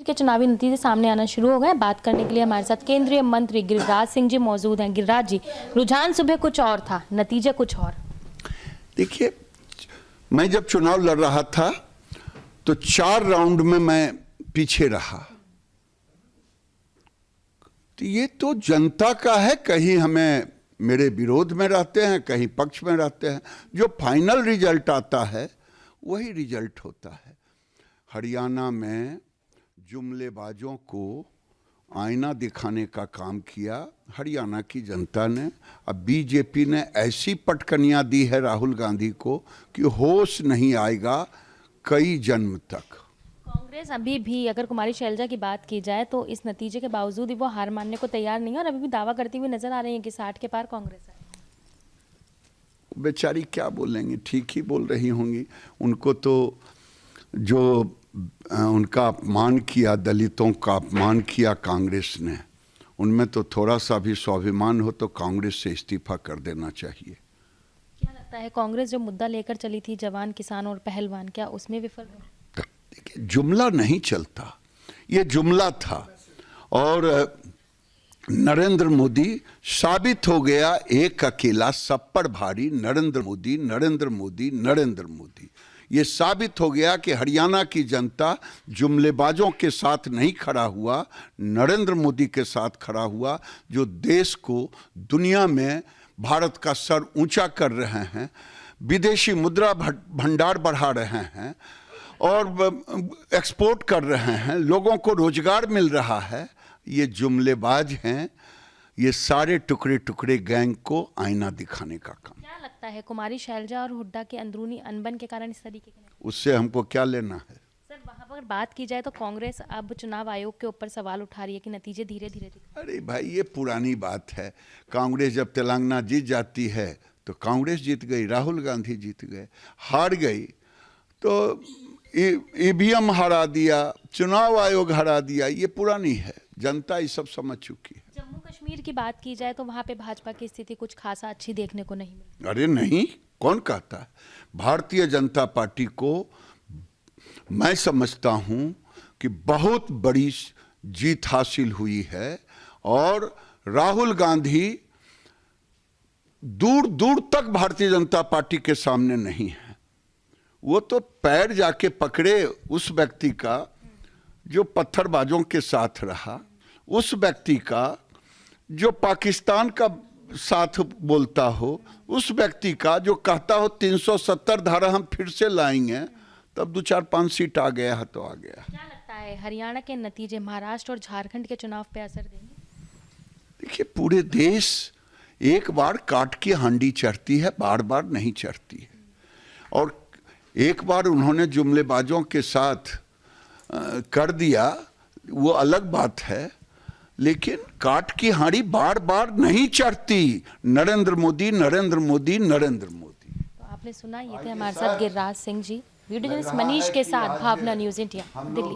के चुनावी नतीजे सामने आना शुरू हो गए। बात करने के लिए हमारे साथ केंद्रीय मंत्री गिरिराज सिंह जी मौजूद हैं। गिरिराज जी, रुझान सुबह कुछ और था, नतीजे कुछ और। देखिए, मैं जब चुनाव लड़ रहा था तो 4 राउंड में मैं पीछे रहा। तो ये तो जनता का है, कहीं हमें मेरे विरोध में रहते हैं, कहीं पक्ष में रहते हैं। जो फाइनल रिजल्ट आता है वही रिजल्ट होता है। हरियाणा में जुमलेबाजों को आईना दिखाने का काम किया हरियाणा की जनता ने। अब बीजेपी ने ऐसी पटकनियां दी है राहुल गांधी को कि होश नहीं आएगा कई जन्म तक। कांग्रेस अभी भी, अगर कुमारी शैलजा की बात की जाए तो इस नतीजे के बावजूद ही वो हार मानने को तैयार नहीं है और अभी भी दावा करती हुई नजर आ रही है कि 60 के पार कांग्रेस है। बेचारी क्या बोलेंगी, ठीक ही बोल रही होंगी। उनको तो जो उनका अपमान किया, दलितों का अपमान किया कांग्रेस ने, उनमें तो थोड़ा सा भी स्वाभिमान हो तो कांग्रेस से इस्तीफा कर देना चाहिए। क्या लगता है, कांग्रेस जो मुद्दा लेकर चली थी जवान, किसान और पहलवान, क्या उसमें विफल हुई? देखिए, जुमला नहीं चलता, ये जुमला था। और नरेंद्र मोदी साबित हो गया, एक अकेला सब पर भारी, नरेंद्र मोदी नरेंद्र मोदी नरेंद्र मोदी। ये साबित हो गया कि हरियाणा की जनता जुमलेबाजों के साथ नहीं खड़ा हुआ, नरेंद्र मोदी के साथ खड़ा हुआ, जो देश को दुनिया में भारत का सर ऊंचा कर रहे हैं, विदेशी मुद्रा भंडार बढ़ा रहे हैं और एक्सपोर्ट कर रहे हैं, लोगों को रोजगार मिल रहा है। ये जुमलेबाज हैं, ये सारे टुकड़े टुकड़े गैंग को आईना दिखाने का काम। क्या लगता है, कुमारी शैलजा और हुड्डा के अंदरूनी अनबन के कारण इस तरीके के? उससे हमको क्या लेना है? सर, वहाँ पर बात की जाए तो कांग्रेस अब चुनाव आयोग के ऊपर सवाल उठा रही है कि नतीजे धीरे धीरे अरे भाई, ये पुरानी बात है। कांग्रेस जब तेलंगाना जीत जाती है तो कांग्रेस जीत गई, राहुल गांधी जीत गए। हार गई तो ईवीएम हरा दिया, चुनाव आयोग हरा दिया। ये पुरानी है, जनता ये सब समझ चुकी है। जम्मू कश्मीर की बात की जाए तो वहाँ पे भाजपा की स्थिति कुछ खासा अच्छी देखने को नहीं मिली। अरे नहीं, कौन कहता है? भारतीय जनता पार्टी को मैं समझता हूं कि बहुत बड़ी जीत हासिल हुई है और राहुल गांधी दूर दूर तक भारतीय जनता पार्टी के सामने नहीं है। वो तो पैर जाके पकड़े उस व्यक्ति का जो पत्थरबाजों के साथ रहा, उस व्यक्ति का जो पाकिस्तान का साथ बोलता हो, उस व्यक्ति का जो कहता हो 370 धारा हम फिर से लाएंगे, तब 2-4-5 सीट आ गया है तो आ गया। क्या लगता है, हरियाणा के नतीजे महाराष्ट्र और झारखंड के चुनाव पे असर देंगे? देखिए, पूरे देश एक बार काट की हांडी चढ़ती है, बार बार नहीं चढ़ती है। और एक बार उन्होंने जुमलेबाजों के साथ कर दिया, वो अलग बात है, लेकिन काट की हांडी बार बार नहीं चढ़ती। नरेंद्र मोदी नरेंद्र मोदी नरेंद्र मोदी। तो आपने सुना, ये थे हमारे साथ गिरिराज सिंह जी। वीडियो जर्नलिस्ट मनीष के साथ भावना, न्यूज़ इंडिया, दिल्ली।